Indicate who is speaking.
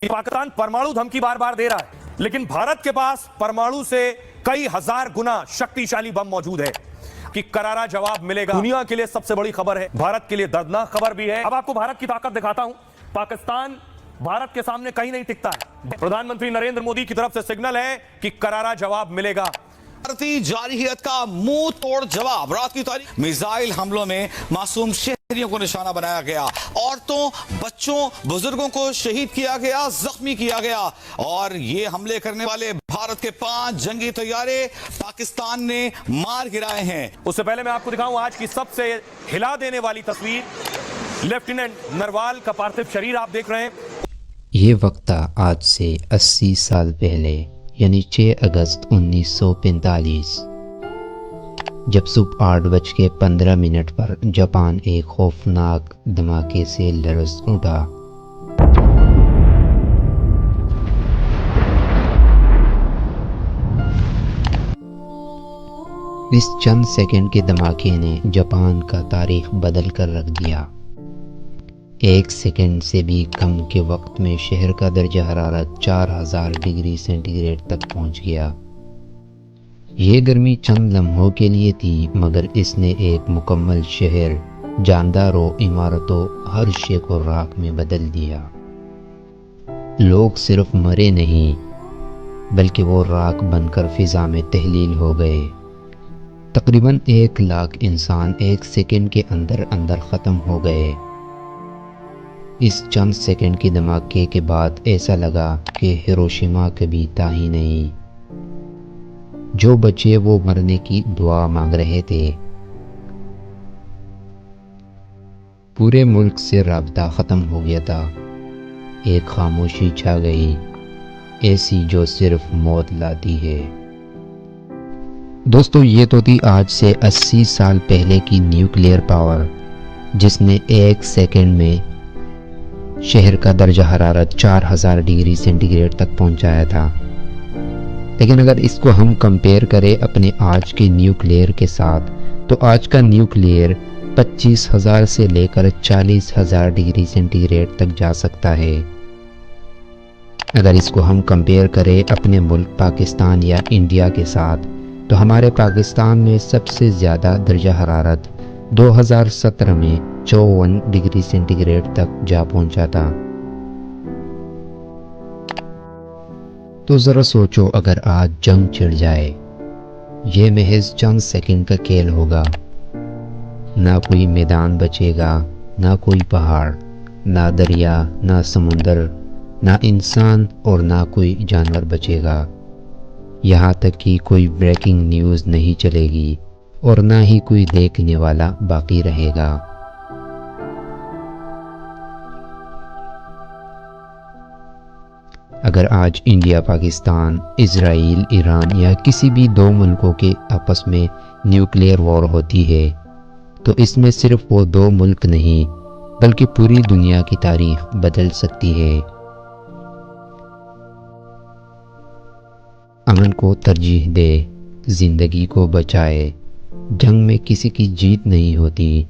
Speaker 1: पाकिस्तान परमाणु धमकी बार बार दे रहा है, लेकिन भारत के पास परमाणु से कई हजार गुना शक्तिशाली बम मौजूद है कि करारा जवाब मिलेगा। दुनिया के लिए सबसे बड़ी खबर है, भारत के लिए दर्दनाक खबर भी है। अब आपको भारत की ताकत दिखाता हूं। पाकिस्तान भारत के सामने कहीं नहीं टिकता है। प्रधानमंत्री नरेंद्र मोदी की तरफ से सिग्नल है कि करारा जवाब मिलेगा।
Speaker 2: भारतीय जारहियत का मुंह तोड़ जवाब। रात की तारीख मिसाइल हमलों में मासूम शहरियों को निशाना बनाया गया, औरतों, बच्चों, बुजुर्गों को शहीद किया गया, जख्मी किया गया। और ये हमले करने वाले भारत के 5 जंगी तैयारे पाकिस्तान ने मार गिराए हैं।
Speaker 1: उससे पहले मैं आपको दिखाऊं आज की सबसे हिला देने वाली तस्वीर। लेफ्टिनेंट नरवाल का पार्थिव शरीर आप देख रहे हैं।
Speaker 3: ये वक्त था आज से 80 साल पहले, यानी 6 अगस्त 1945, जब सुबह 8:15 पर जापान एक खौफनाक धमाके से लरज़ उठा। इस चंद सेकंड के धमाके ने जापान का तारीख बदल कर रख दिया। 1 सेकंड से भी कम के वक्त में शहर का दर्जा हरारत 4000 डिग्री सेंटीग्रेड तक पहुंच गया। ये गर्मी चंद लम्हों के लिए थी, मगर इसने एक मुकम्मल शहर, जानदारों, इमारतों, हर शे को राख में बदल दिया। लोग सिर्फ मरे नहीं, बल्कि वो राख बनकर फिजा में तहलील हो गए। तकरीबन 1 लाख इंसान 1 सेकंड के अंदर अंदर ख़त्म हो गए। इस चंद सेकंड की धमाके के बाद ऐसा लगा कि हिरोशिमा कभी था ही नहीं। जो बचे वो मरने की दुआ मांग रहे थे। पूरे मुल्क से राब्ता ख़त्म हो गया था। एक खामोशी छा गई, ऐसी जो सिर्फ मौत लाती है। दोस्तों, ये तो थी आज से 80 साल पहले की न्यूक्लियर पावर, जिसने 1 सेकंड में शहर का दर्जा हरारत 4000 डिग्री सेंटीग्रेड तक पहुंचाया था। लेकिन अगर इसको हम कंपेयर करें अपने आज के न्यूक्लियर के साथ, तो आज का न्यूक्लियर 25,000 से लेकर 40,000 डिग्री सेंटीग्रेड तक जा सकता है। अगर इसको हम कंपेयर करें अपने मुल्क पाकिस्तान या इंडिया के साथ, तो हमारे पाकिस्तान में सबसे ज़्यादा दर्जा हरारत 2017 में 54 डिग्री सेंटीग्रेड तक जा पहुंचा था। तो ज़रा सोचो, अगर आज जंग छिड़ जाए, ये महज चंद सेकंड का खेल होगा। ना कोई मैदान बचेगा, ना कोई पहाड़, ना दरिया, ना समुंदर, ना इंसान और ना कोई जानवर बचेगा। यहाँ तक कि कोई ब्रेकिंग न्यूज़ नहीं चलेगी और ना ही कोई देखने वाला बाकी रहेगा। अगर आज इंडिया, पाकिस्तान, इजराइल, ईरान या किसी भी 2 मुल्कों के आपस में न्यूक्लियर वॉर होती है, तो इसमें सिर्फ वो 2 मुल्क नहीं, बल्कि पूरी दुनिया की तारीख बदल सकती है। अमन को तरजीह दे, जिंदगी को बचाए। जंग में किसी की जीत नहीं होती,